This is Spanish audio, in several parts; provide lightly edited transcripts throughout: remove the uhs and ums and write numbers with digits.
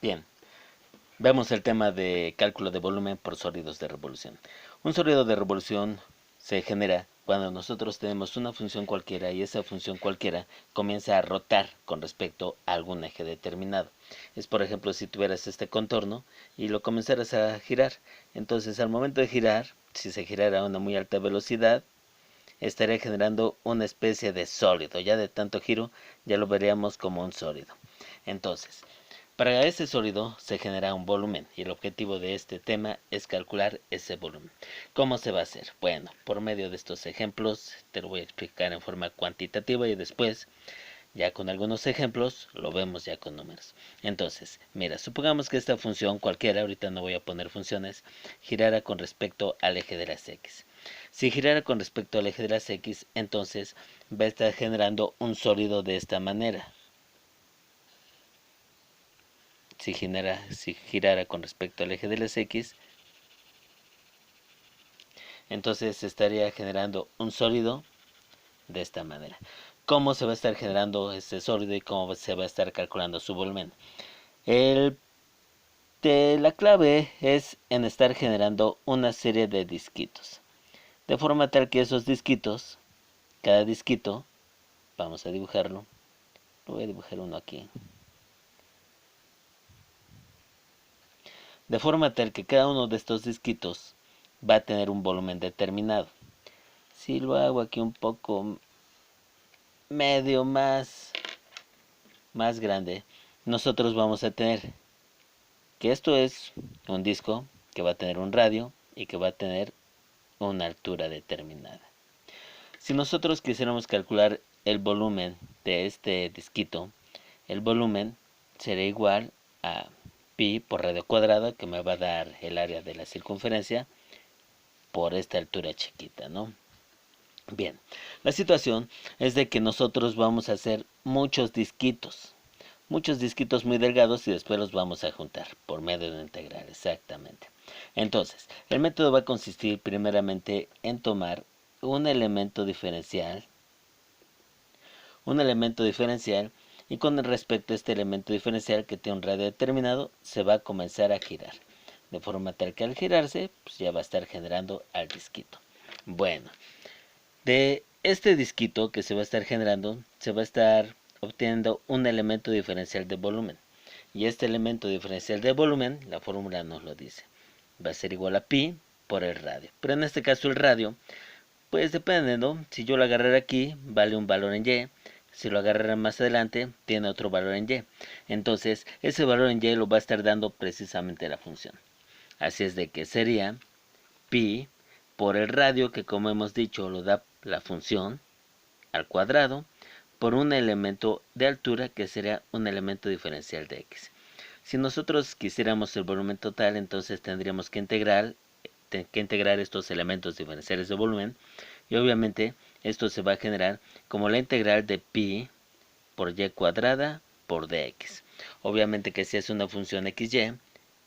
Bien, vemos el tema de cálculo de volumen por sólidos de revolución. Un sólido de revolución se genera cuando nosotros tenemos una función cualquiera y esa función cualquiera comienza a rotar con respecto a algún eje determinado. Es por ejemplo si tuvieras este contorno y lo comenzaras a girar. Entonces al momento de girar, si se girara a una muy alta velocidad, estaría generando una especie de sólido. Ya de tanto giro ya lo veríamos como un sólido. Entonces, para ese sólido se genera un volumen y el objetivo de este tema es calcular ese volumen. ¿Cómo se va a hacer? Bueno, por medio de estos ejemplos te lo voy a explicar en forma cuantitativa y después ya con algunos ejemplos lo vemos ya con números. Entonces, mira, supongamos que esta función cualquiera, ahorita no voy a poner funciones, girara con respecto al eje de las x. Si girara con respecto al eje de las x, entonces va a estar generando un sólido de esta manera. Si girara con respecto al eje de las x, entonces estaría generando un sólido de esta manera. ¿Cómo se va a estar generando este sólido y cómo se va a estar calculando su volumen? La clave es en estar generando una serie de disquitos. De forma tal que esos disquitos, cada disquito, vamos a dibujarlo. Voy a dibujar uno aquí. De forma tal que cada uno de estos disquitos va a tener un volumen determinado. Si lo hago aquí un poco medio más grande, nosotros vamos a tener que esto es un disco que va a tener un radio y que va a tener una altura determinada. Si nosotros quisiéramos calcular el volumen de este disquito, el volumen será igual a pi por radio cuadrada, que me va a dar el área de la circunferencia por esta altura chiquita, ¿no? Bien, la situación es de que nosotros vamos a hacer muchos disquitos muy delgados y después los vamos a juntar por medio de integral, exactamente. Entonces, el método va a consistir primeramente en tomar un elemento diferencial, y con respecto a este elemento diferencial que tiene un radio determinado, se va a comenzar a girar. De forma tal que al girarse, pues ya va a estar generando al disquito. Bueno, de este disquito que se va a estar generando, se va a estar obteniendo un elemento diferencial de volumen. Y este elemento diferencial de volumen, la fórmula nos lo dice, va a ser igual a pi por el radio. Pero en este caso el radio, pues dependiendo, si yo lo agarrara aquí, vale un valor en y. Si lo agarrara más adelante, tiene otro valor en y. Entonces, ese valor en y lo va a estar dando precisamente la función. Así es de que sería pi por el radio, que como hemos dicho lo da la función al cuadrado, por un elemento de altura que sería un elemento diferencial de x. Si nosotros quisiéramos el volumen total, entonces tendríamos que integrar estos elementos diferenciales de volumen, y obviamente esto se va a generar como la integral de pi por y cuadrada por dx. Obviamente que si es una función xy,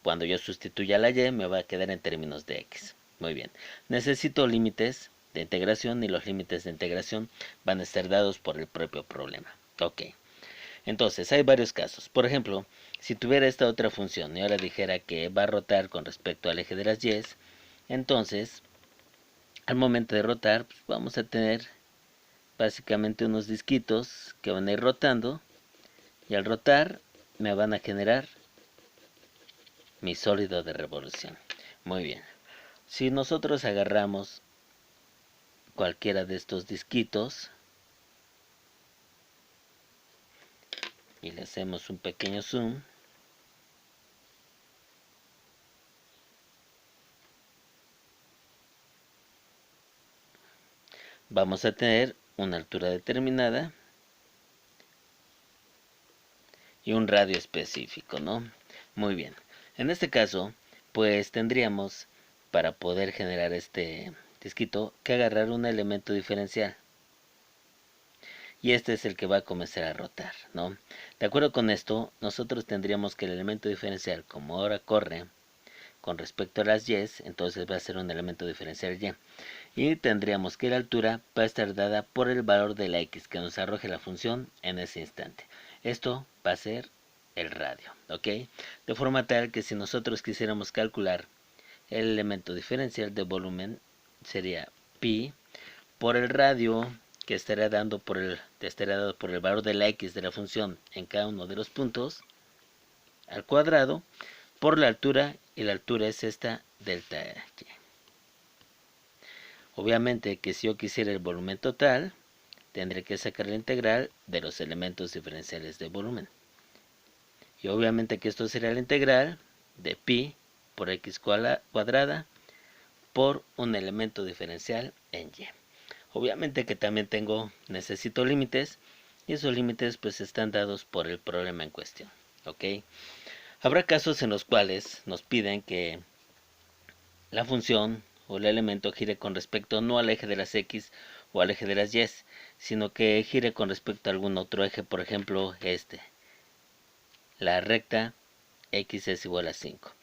cuando yo sustituya la y me va a quedar en términos de x. Muy bien, necesito límites de integración y los límites de integración van a estar dados por el propio problema. Ok, entonces hay varios casos. Por ejemplo, si tuviera esta otra función y ahora dijera que va a rotar con respecto al eje de las y, entonces al momento de rotar pues vamos a tener básicamente unos disquitos que van a ir rotando, y al rotar me van a generar mi sólido de revolución. Muy bien, si nosotros agarramos cualquiera de estos disquitos y le hacemos un pequeño zoom, vamos a tener una altura determinada y un radio específico, ¿no? Muy bien, en este caso pues tendríamos, para poder generar este disquito, que agarrar un elemento diferencial, y este es el que va a comenzar a rotar, ¿no? De acuerdo con esto, nosotros tendríamos que el elemento diferencial, como ahora corre con respecto a las y, entonces va a ser un elemento diferencial y. Y tendríamos que la altura va a estar dada por el valor de la x que nos arroje la función en ese instante. Esto va a ser el radio, ¿ok? De forma tal que si nosotros quisiéramos calcular el elemento diferencial de volumen, sería pi por el radio, que estaría dado por el valor de la x de la función en cada uno de los puntos, al cuadrado, por la altura, y la altura es esta delta y. Obviamente que si yo quisiera el volumen total, tendré que sacar la integral de los elementos diferenciales de volumen. Y obviamente que esto sería la integral de pi por x cuadrada por un elemento diferencial en y. Obviamente que también necesito límites, y esos límites pues están dados por el problema en cuestión, ¿ok? Habrá casos en los cuales nos piden que la función o el elemento gire con respecto no al eje de las x o al eje de las y, sino que gire con respecto a algún otro eje, por ejemplo la recta x es igual a 5.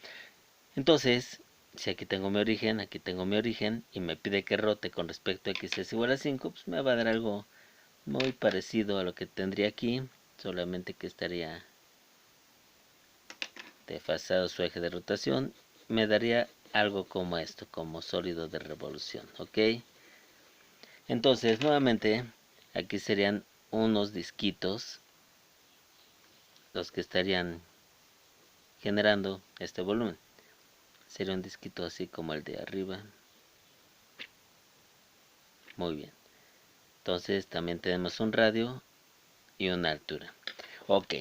Entonces, si aquí tengo mi origen, y me pide que rote con respecto a x es igual a 5, pues me va a dar algo muy parecido a lo que tendría aquí, solamente que estaría desfasado su eje de rotación. Me daría algo como esto, como sólido de revolución, ¿ok? Entonces, nuevamente, aquí serían unos disquitos los que estarían generando este volumen. Sería un disquito así como el de arriba. Muy bien. Entonces también tenemos un radio y una altura. Ok,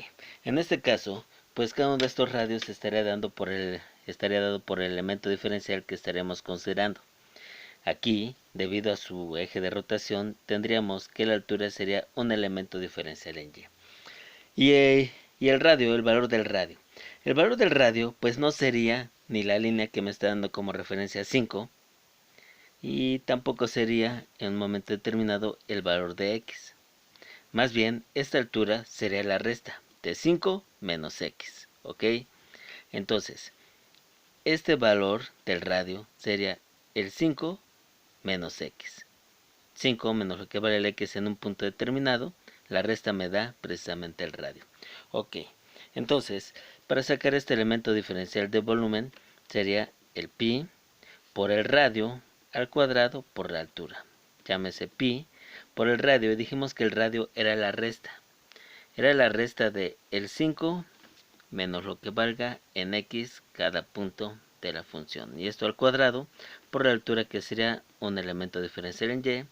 en este caso, pues cada uno de estos radios estaría dado por el elemento diferencial que estaremos considerando. Aquí, debido a su eje de rotación, tendríamos que la altura sería un elemento diferencial en y. Y el radio, el valor del radio. El valor del radio, pues no sería ni la línea que me está dando como referencia 5, y tampoco sería en un momento determinado el valor de x. Más bien, esta altura sería la resta de 5 menos x, ¿ok? Entonces, este valor del radio sería el 5 menos x. 5 menos lo que vale el x en un punto determinado, la resta me da precisamente el radio. Ok, entonces, para sacar este elemento diferencial de volumen, sería el pi por el radio al cuadrado por la altura. Llámese pi por el radio, y dijimos que el radio era la resta. Era la resta de el 5 menos lo que valga en x cada punto de la función. Y esto al cuadrado por la altura, que sería un elemento diferencial en y.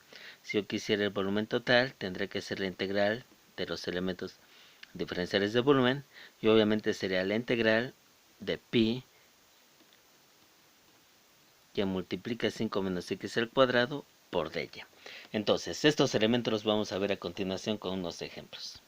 Si yo quisiera el volumen total, tendría que ser la integral de los elementos diferenciales de volumen, y obviamente sería la integral de pi que multiplica 5 menos x al cuadrado por dy. Entonces, estos elementos los vamos a ver a continuación con unos ejemplos.